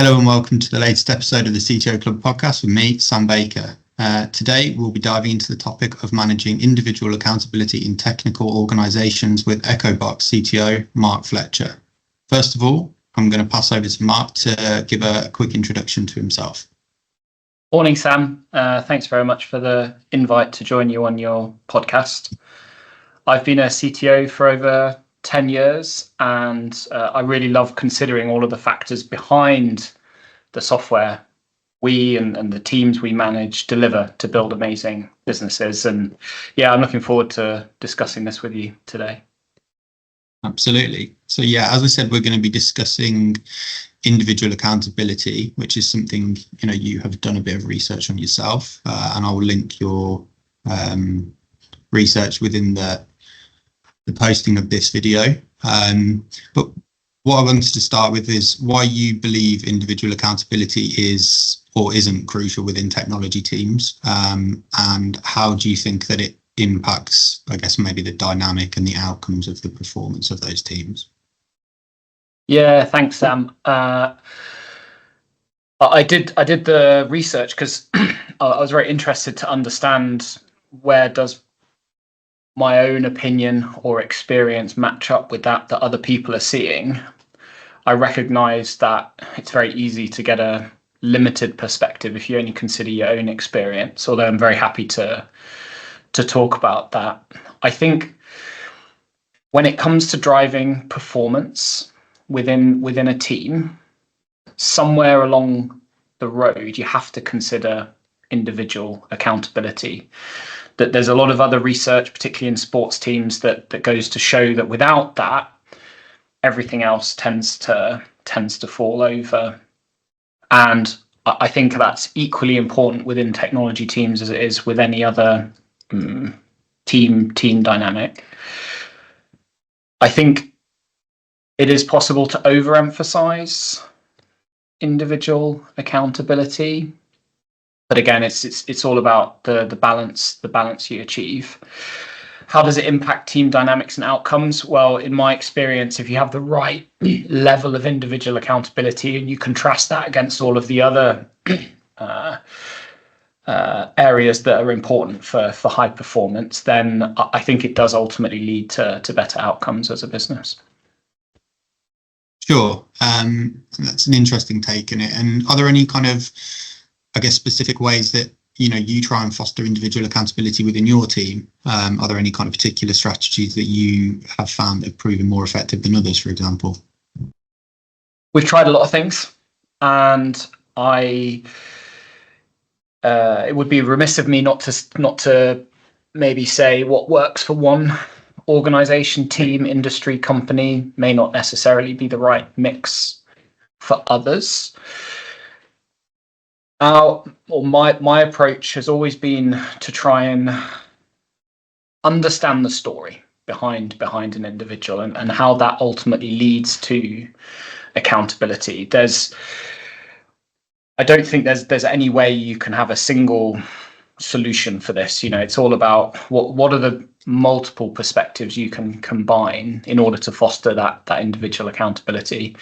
Hello and welcome to the latest episode of the CTO Club podcast with me, Sam Baker. Today we'll be diving into the topic of managing individual accountability in technical organisations with Echobox CTO Marc Fletcher. First of all, I'm going to pass over to Marc to give a quick introduction to himself. Morning, Sam. Thanks very much for the invite to join you on your podcast. I've been a CTO for over 10 years and I really love considering all of the factors behind the software we and the teams we manage deliver to build amazing businesses. And yeah, I'm looking forward to discussing this with you today. Absolutely. So yeah, as I said, we're going to be discussing individual accountability, which is something, you have done a bit of research on yourself, and I will link your research within the posting of this video. But what I wanted to start with is why you believe individual accountability is or isn't crucial within technology teams, and how do you think that it impacts, I guess, maybe the dynamic and the outcomes of the performance of those teams? Yeah, thanks, Sam. I did the research because I was very interested to understand where does my own opinion or experience match up with that other people are seeing. I recognize that it's very easy to get a limited perspective if you only consider your own experience, although I'm very happy to talk about that. I think when it comes to driving performance within a team, somewhere along the road, you have to consider individual accountability. That there's a lot of other research, particularly in sports teams, that goes to show that without that, everything else tends to fall over. And I think that's equally important within technology teams as it is with any other team dynamic. I think it is possible to overemphasize individual accountability. But again, it's all about the balance you achieve. How does it impact team dynamics and outcomes? Well, in my experience, if you have the right level of individual accountability and you contrast that against all of the other areas that are important for high performance, then I think it does ultimately lead to better outcomes as a business. Sure. That's an interesting take in it. And are there any kind of, I guess, specific ways that you try and foster individual accountability within your team? Are there any kind of particular strategies that you have found that have proven more effective than others, for example? We've tried a lot of things, and it would be remiss of me not to maybe say what works for one organization, team, industry, company may not necessarily be the right mix for others. My approach has always been to try and understand the story behind an individual and how that ultimately leads to accountability. I don't think there's any way you can have a single solution for this. It's all about what are the multiple perspectives you can combine in order to foster that individual accountability.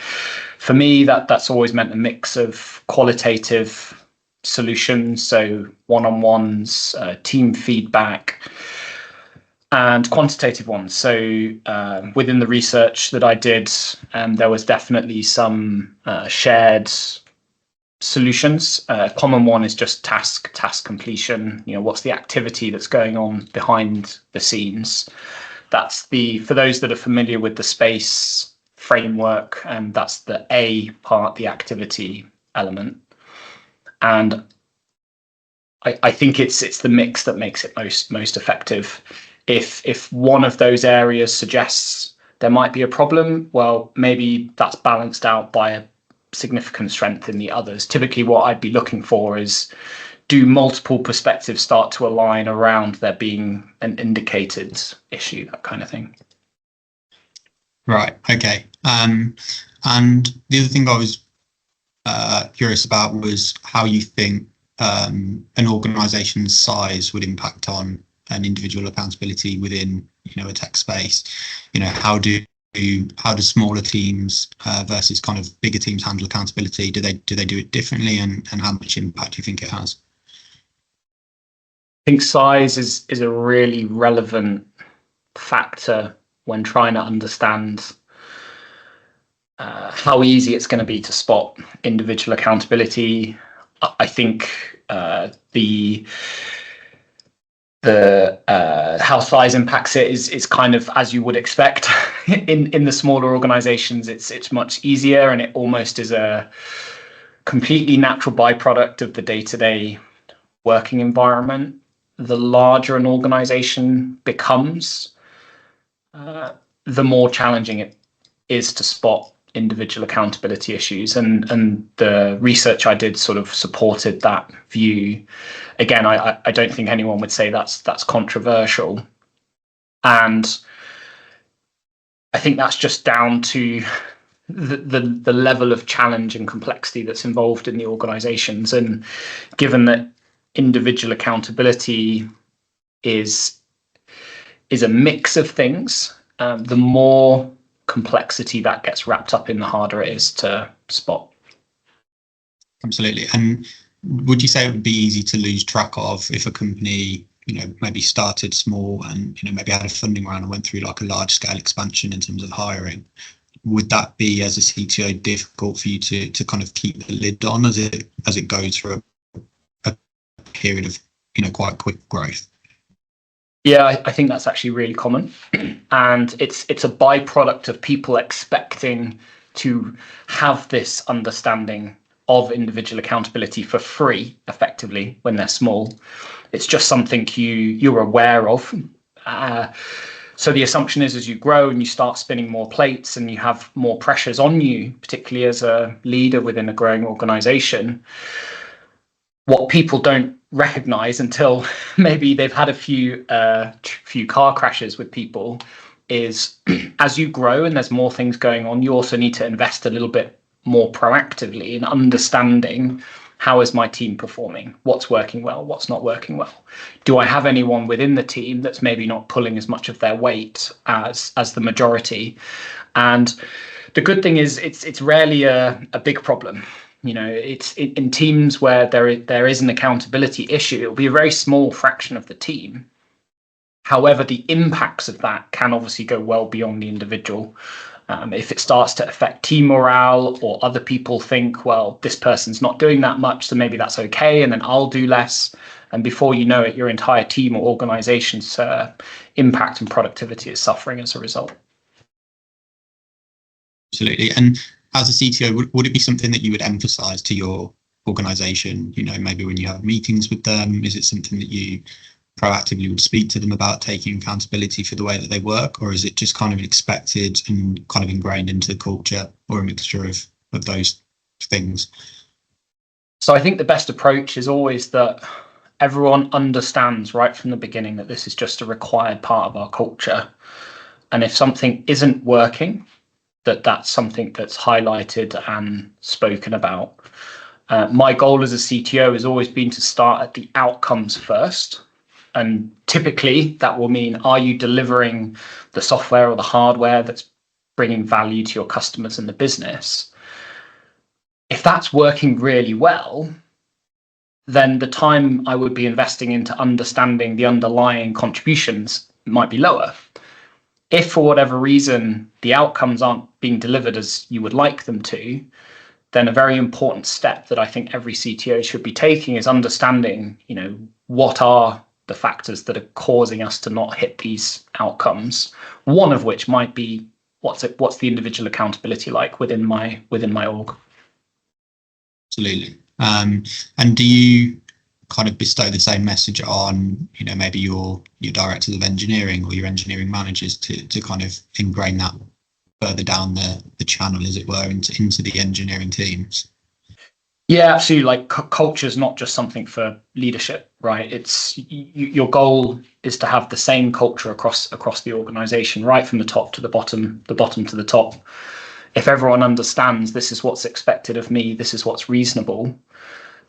For me, that's always meant a mix of qualitative solutions, so one-on-ones, team feedback, and quantitative ones. So within the research that I did, there was definitely some shared solutions. A common one is just task completion. What's the activity that's going on behind the scenes? That's for those that are familiar with the SPACE framework, and that's the A part, the activity element. And I think it's the mix that makes it most effective. If one of those areas suggests there might be a problem, well, maybe that's balanced out by a significant strength in the others. Typically, what I'd be looking for is, do multiple perspectives start to align around there being an indicated issue, that kind of thing. Right. Okay. And the other thing I was curious about was how you think an organization's size would impact on an individual accountability within a tech space. How do how do smaller teams versus kind of bigger teams handle accountability? Do they do it differently, and how much impact do you think it has? I think size is a really relevant factor when trying to understand how easy it's going to be to spot individual accountability. I think the how size impacts it is kind of as you would expect. in the smaller organizations, it's much easier, and it almost is a completely natural byproduct of the day-to-day working environment. The larger an organization becomes, the more challenging it is to spot individual accountability issues, and the research I did sort of supported that view. Again, I don't think anyone would say that's controversial, and I think that's just down to the level of challenge and complexity that's involved in the organizations. And given that individual accountability is a mix of things, the more complexity that gets wrapped up in, the harder it is to spot. Absolutely. And would you say it would be easy to lose track of if a company, maybe started small and, maybe had a funding round and went through like a large scale expansion in terms of hiring? Would that be, as a CTO, difficult for you to kind of keep the lid on as it goes through a period of, quite quick growth? Yeah, I think that's actually really common, and it's a byproduct of people expecting to have this understanding of individual accountability for free, effectively, when they're small. It's just something you're aware of. So the assumption is, as you grow and you start spinning more plates and you have more pressures on you, particularly as a leader within a growing organization, what people don't recognize until maybe they've had a few car crashes with people is as you grow and there's more things going on, you also need to invest a little bit more proactively in understanding, how is my team performing? What's working well? What's not working well? Do I have anyone within the team that's maybe not pulling as much of their weight as the majority? And the good thing is it's rarely a big problem. It's in teams where there is an accountability issue, it'll be a very small fraction of the team. However, the impacts of that can obviously go well beyond the individual. If it starts to affect team morale, or other people think, well, this person's not doing that much, so maybe that's okay, and then I'll do less. And before you know it, your entire team or organization's impact and productivity is suffering as a result. Absolutely. And as a CTO, would it be something that you would emphasize to your organization? Maybe when you have meetings with them, is it something that you proactively would speak to them about, taking accountability for the way that they work, or is it just kind of expected and kind of ingrained into the culture, or a mixture of those things? So I think the best approach is always that everyone understands right from the beginning that this is just a required part of our culture. And if something isn't working, that's something that's highlighted and spoken about. My goal as a CTO has always been to start at the outcomes first. And typically that will mean, are you delivering the software or the hardware that's bringing value to your customers and the business? If that's working really well, then the time I would be investing into understanding the underlying contributions might be lower. If for whatever reason the outcomes aren't being delivered as you would like them to, then a very important step that I think every CTO should be taking is understanding, what are the factors that are causing us to not hit these outcomes. One of which might be, what's the individual accountability like within my org. Absolutely. And do you kind of bestow the same message on, maybe your directors of engineering or your engineering managers to kind of ingrain that further down the channel, as it were, into the engineering teams? Yeah, absolutely. Like culture is not just something for leadership, right? It's your goal is to have the same culture across the organization, right from the top to the bottom to the top. If everyone understands this is what's expected of me, this is what's reasonable,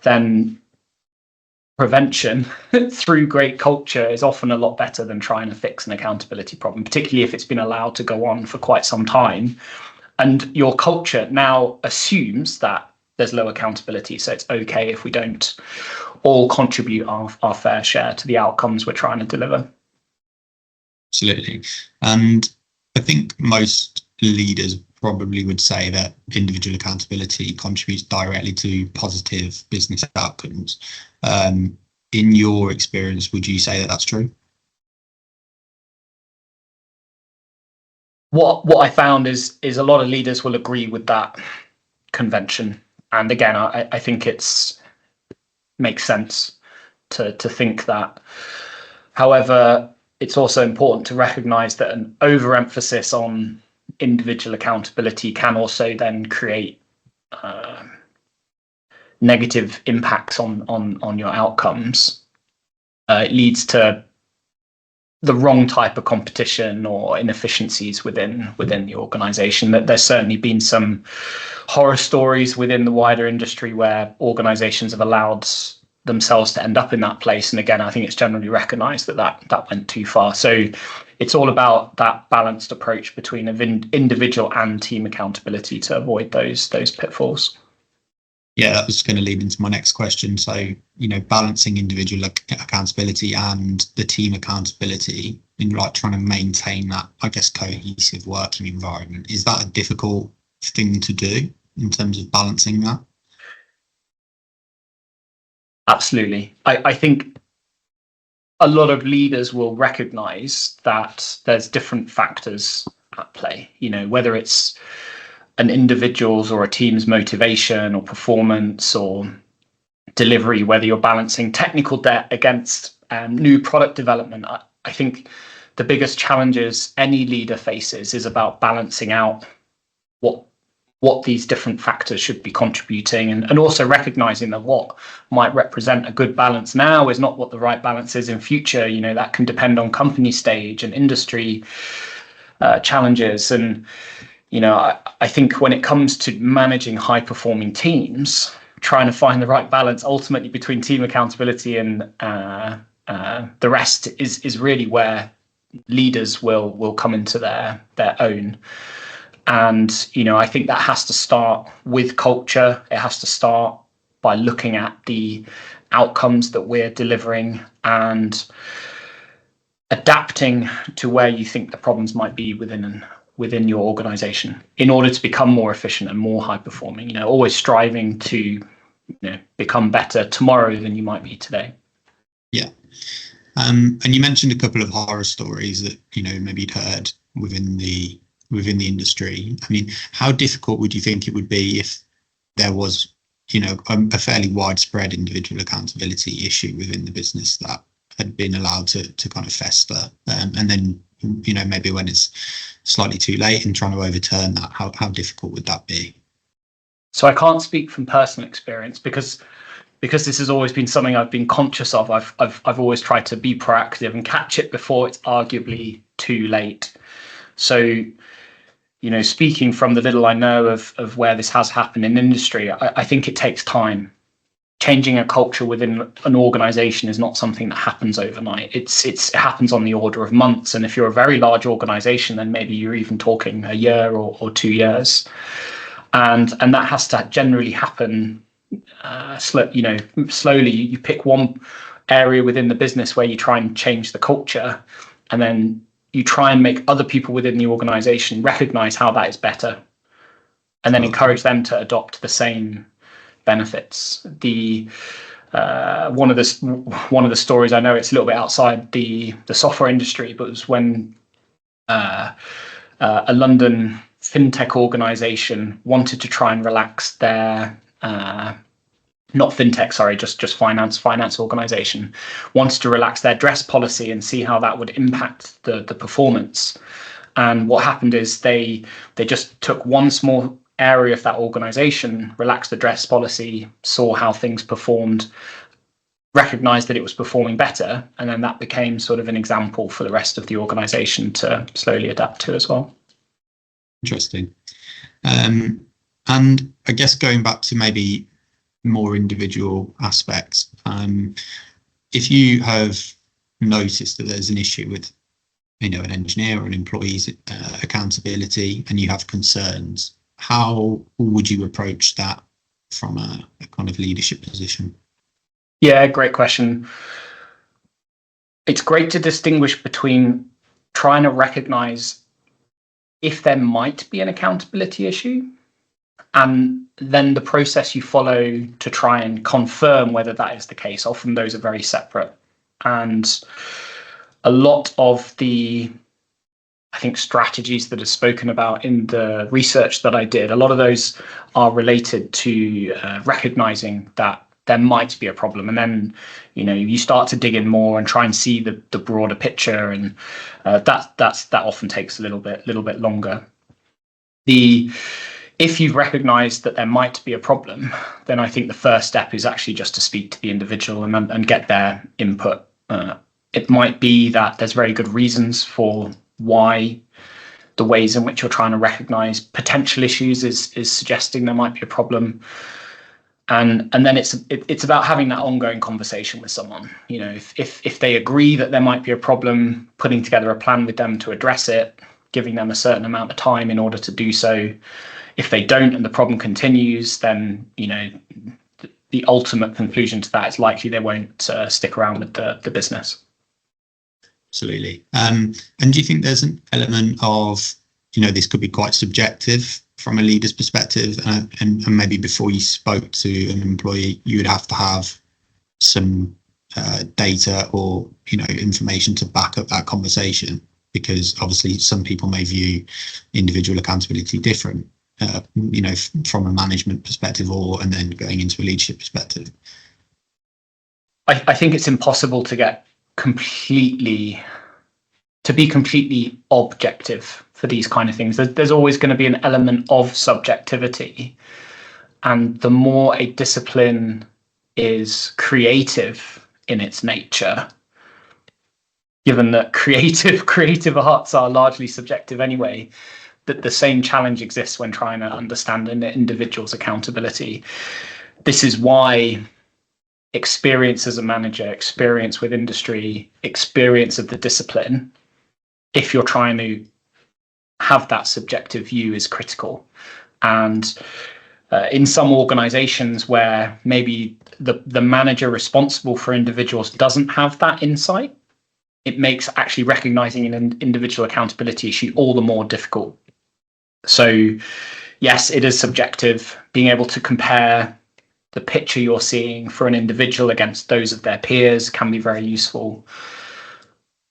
then prevention through great culture is often a lot better than trying to fix an accountability problem, particularly if it's been allowed to go on for quite some time. And your culture now assumes that there's low accountability. So it's okay if we don't all contribute our fair share to the outcomes we're trying to deliver. Absolutely. And I think most leaders probably would say that individual accountability contributes directly to positive business outcomes. In your experience, would you say that that's true? What I found is a lot of leaders will agree with that convention. And again, I think it's makes sense to think that. However, it's also important to recognize that an overemphasis on individual accountability can also then create negative impacts on your outcomes. It leads to the wrong type of competition or inefficiencies within the organization. That there's certainly been some horror stories within the wider industry where organizations have allowed themselves to end up in that place. And again, I think it's generally recognized that went too far. So it's all about that balanced approach between individual and team accountability to avoid those pitfalls. Yeah, that was going to lead into my next question. So, balancing individual accountability and the team accountability in like trying to maintain that, I guess, cohesive working environment. Is that a difficult thing to do in terms of balancing that? Absolutely. I think a lot of leaders will recognize that there's different factors at play, whether it's an individual's or a team's motivation or performance or delivery, whether you're balancing technical debt against new product development. I think the biggest challenges any leader faces is about balancing out what these different factors should be contributing, and also recognizing that what might represent a good balance now is not what the right balance is in future. That can depend on company stage and industry challenges. And I think when it comes to managing high performing teams, trying to find the right balance ultimately between team accountability and the rest is really where leaders will come into their own. And I think that has to start with culture. It has to start by looking at the outcomes that we're delivering and adapting to where you think the problems might be within your organization in order to become more efficient and more high performing. Always striving to become better tomorrow than you might be today. Yeah. And you mentioned a couple of horror stories that maybe you'd heard within the industry. I mean, how difficult would you think it would be if there was a fairly widespread individual accountability issue within the business that had been allowed to kind of fester, and then maybe when it's slightly too late and trying to overturn that, how difficult would that be? So I can't speak from personal experience because this has always been something I've been conscious of. I've always tried to be proactive and catch it before it's arguably too late. So speaking from the little I know of where this has happened in industry, I think it takes time. Changing a culture within an organization is not something that happens overnight. It happens on the order of months. And if you're a very large organization, then maybe you're even talking a year or 2 years. And that has to generally happen slowly. You pick one area within the business where you try and change the culture, and then you try and make other people within the organization recognize how that is better, and then encourage them to adopt the same benefits. One of the stories, I know it's a little bit outside the software industry, but it was when a London fintech organization wanted to try and relax their not fintech, sorry, just finance organization wants to relax their dress policy and see how that would impact the performance. And what happened is they just took one small area of that organization, relaxed the dress policy, saw how things performed, recognized that it was performing better, and then that became sort of an example for the rest of the organization to slowly adapt to as well. Interesting. And I guess going back to maybe more individual aspects, if you have noticed that there's an issue with, an engineer or an employee's accountability, and you have concerns, how would you approach that from a kind of leadership position? Yeah, great question. It's great to distinguish between trying to recognize if there might be an accountability issue, and then the process you follow to try and confirm whether that is the case. Often those are very separate. And a lot of the, I think, strategies that are spoken about in the research that I did, a lot of those are related to recognizing that there might be a problem. And then, you start to dig in more and try and see the broader picture. And that often takes a little bit longer. If you've recognized that there might be a problem, then I think the first step is actually just to speak to the individual and get their input. It might be that there's very good reasons for why the ways in which you're trying to recognize potential issues is suggesting there might be a problem. And then it's about having that ongoing conversation with someone. If they agree that there might be a problem, putting together a plan with them to address it, giving them a certain amount of time in order to do so. If they don't and the problem continues, then the ultimate conclusion to that is likely they won't stick around with the business. Absolutely. And do you think there's an element of, this could be quite subjective from a leader's perspective, and maybe before you spoke to an employee, you would have to have some data or, information to back up that conversation, because obviously some people may view individual accountability different, from a management perspective and then going into a leadership perspective? I think it's impossible to be completely objective for these kind of things. There's always going to be an element of subjectivity, and the more a discipline is creative in its nature, given that creative arts are largely subjective anyway, that the same challenge exists when trying to understand an individual's accountability. This is why experience as a manager, experience with industry, experience of the discipline, if you're trying to have that subjective view, is critical. And in some organizations where maybe the manager responsible for individuals doesn't have that insight, it makes actually recognizing an individual accountability issue all the more difficult. So yes, it is subjective. Being able to compare the picture you're seeing for an individual against those of their peers can be very useful.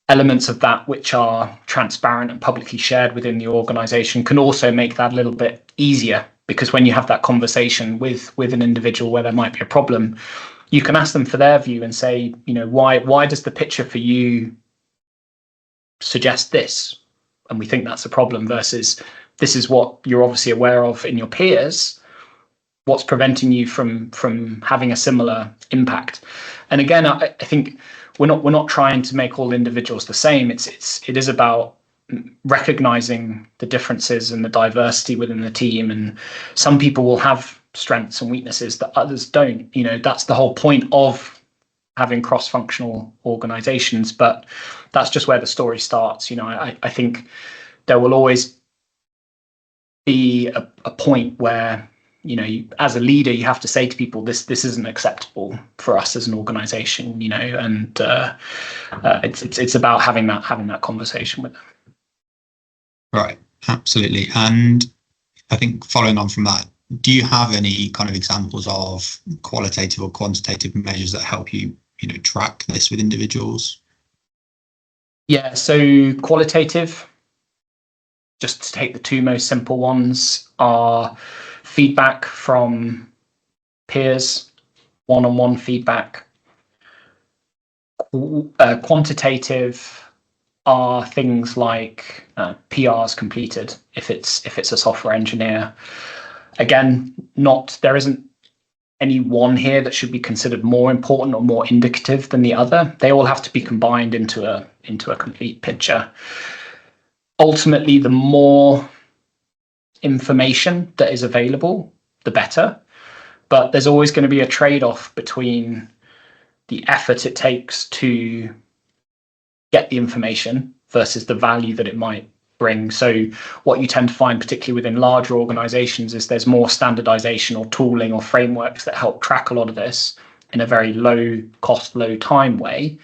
Elements of that which are transparent and publicly shared within the organization can also make that a little bit easier, because when you have that conversation with an individual where there might be a problem, you can ask them for their view and say, why does the picture for you suggest this? And we think that's a problem, versus this is what you're obviously aware of in your peers. What's preventing you from having a similar impact? And again, I think we're not trying to make all individuals the same. It is about recognizing the differences and the diversity within the team. And some people will have strengths and weaknesses that others don't. That's the whole point of having cross-functional organizations. But that's just where the story starts. I think there will always be a point where as a leader, you have to say to people, this isn't acceptable for us as an organization, and it's about having that conversation with them. Right, absolutely. And I think following on from that, do you have any kind of examples of qualitative or quantitative measures that help you, track this with individuals? Yeah, so qualitative, just to take the two most simple ones, are feedback from peers, one-on-one feedback. Quantitative are things like PRs completed if it's a software engineer. Again, there isn't any one here that should be considered more important or more indicative than the other. They all have to be combined into a complete picture. Ultimately, the more information that is available, the better. But there's always going to be a trade-off between the effort it takes to get the information versus the value that it might bring. So what you tend to find, particularly within larger organizations, is there's more standardization or tooling or frameworks that help track a lot of this in a very low cost, low time way.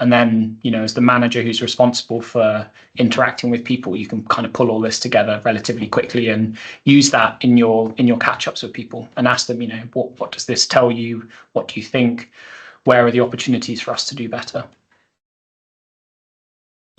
And then, as the manager who's responsible for interacting with people, you can kind of pull all this together relatively quickly and use that in your catch-ups with people and ask them, what does this tell you? What do you think? Where are the opportunities for us to do better?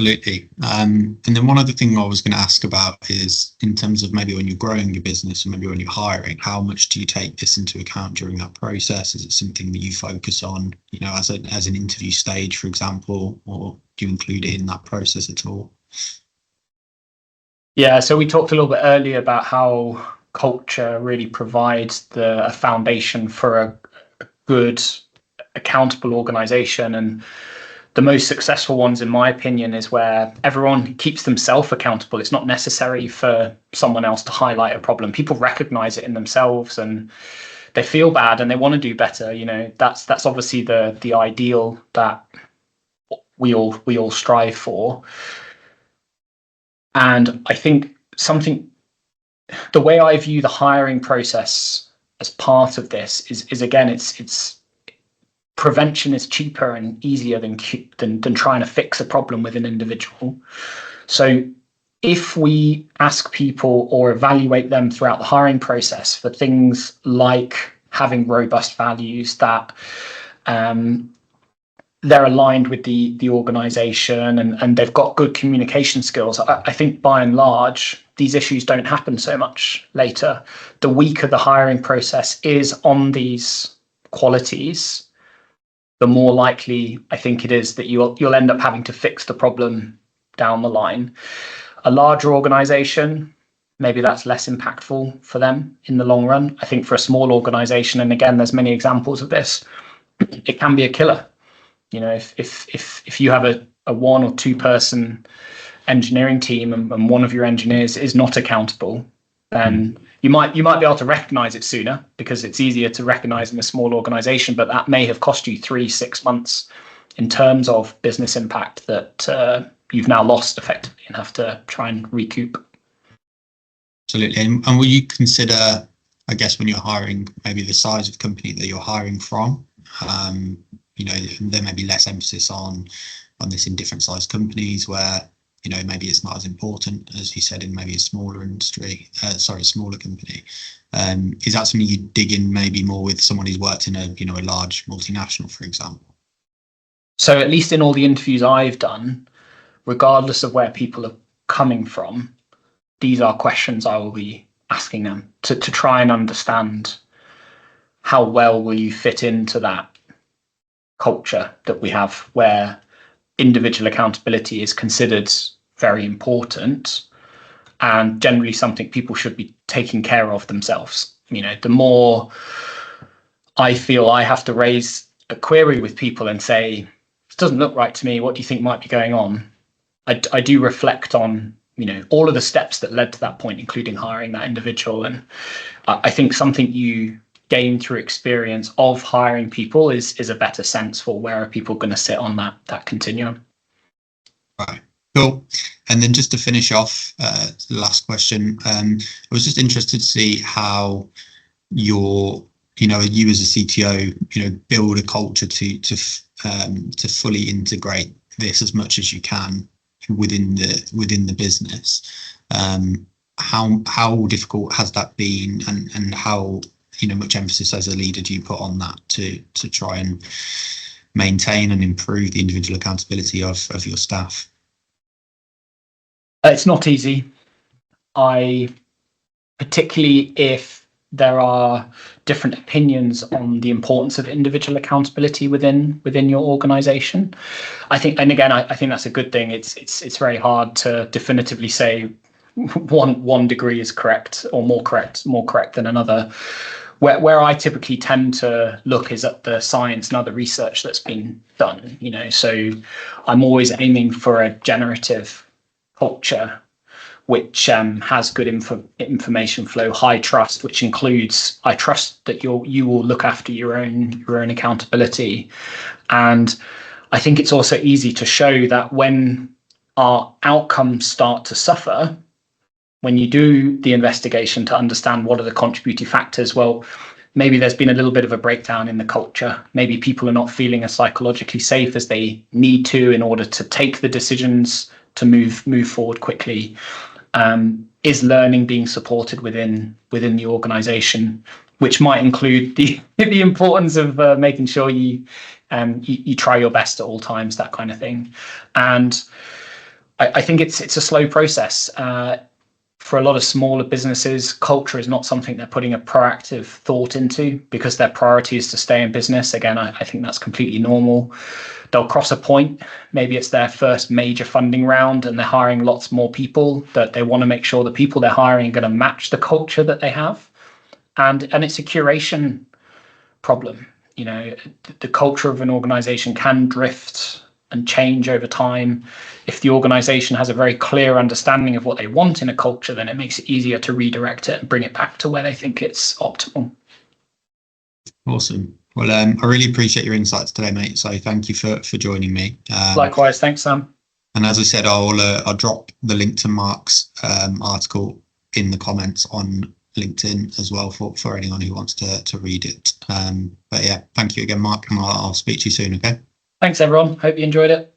Absolutely. And then one other thing I was going to ask about is in terms of maybe when you're growing your business and maybe when you're hiring, how much do you take this into account during that process? Is it something that you focus on, as an interview stage, for example, or do you include it in that process at all? Yeah, so we talked a little bit earlier about how culture really provides a foundation for a good, accountable organization. And the most successful ones, in my opinion, is where everyone keeps themselves accountable. It's not necessary for someone else to highlight a problem. People recognize it in themselves and they feel bad and they want to do better. That's obviously the ideal that we all strive for. And I think the way I view the hiring process as part of this is again, it's prevention is cheaper and easier than trying to fix a problem with an individual. So if we ask people or evaluate them throughout the hiring process for things like having robust values, that they're aligned with the organization and they've got good communication skills, I think by and large, these issues don't happen so much later. The weaker the hiring process is on these qualities, the more likely I think it is that you'll end up having to fix the problem down the line. A larger organization, maybe that's less impactful for them in the long run. I think for a small organization, and again, there's many examples of this, it can be a killer. If you have a 1 or 2 person engineering team and one of your engineers is not accountable, then you might be able to recognize it sooner because it's easier to recognize in a small organization, but that may have cost you 3-6 months in terms of business impact that you've now lost effectively and have to try and recoup. Absolutely. And will you consider, I guess, when you're hiring, maybe the size of company that you're hiring from? There may be less emphasis on this in different sized companies where maybe it's not as important as you said in maybe a smaller smaller company. Is that something you dig in maybe more with someone who's worked in a large multinational, for example? So at least in all the interviews I've done, regardless of where people are coming from, these are questions I will be asking them to try and understand how well will you fit into that culture that we have where individual accountability is considered very important and generally something people should be taking care of themselves. The more I feel I have to raise a query with people and say, this doesn't look right to me, what do you think might be going on? I do reflect on, all of the steps that led to that point, including hiring that individual. And I think something you gain through experience of hiring people is a better sense for where are people going to sit on that continuum. Right. Cool. And then just to finish off, the last question, I was just interested to see how you as a CTO, build a culture to fully integrate this as much as you can within the business. How difficult has that been, and how much emphasis as a leader do you put on that to try and maintain and improve the individual accountability of your staff? It's not easy. Particularly if there are different opinions on the importance of individual accountability within your organization. I think that's a good thing. It's very hard to definitively say one degree is correct or more correct than another. Where I typically tend to look is at the science and other research that's been done. So I'm always aiming for a generative culture which has good information flow, high trust, which includes I trust that you will look after your own accountability. And I think it's also easy to show that when our outcomes start to suffer, when you do the investigation to understand what are the contributing factors, well, maybe there's been a little bit of a breakdown in the culture. Maybe people are not feeling as psychologically safe as they need to in order to take the decisions to move forward quickly. Is learning being supported within the organization, which might include the importance of making sure you try your best at all times, that kind of thing. And I think it's a slow process. For a lot of smaller businesses, culture is not something they're putting a proactive thought into because their priority is to stay in business. Again, I think that's completely normal. They'll cross a point. Maybe it's their first major funding round and they're hiring lots more people, that they want to make sure the people they're hiring are going to match the culture that they have. And it's a curation problem. You know, the culture of an organization can drift and change over time. If the organization has a very clear understanding of what they want in a culture, then it makes it easier to redirect it and bring it back to where they think it's optimal. Awesome. Well, I really appreciate your insights today, mate. So thank you for joining me. Likewise. Thanks, Sam. And as I said, I'll drop the link to Marc's article in the comments on LinkedIn as well for anyone who wants to read it. But yeah, thank you again, Marc, and I'll speak to you soon. Okay. Thanks, everyone. Hope you enjoyed it.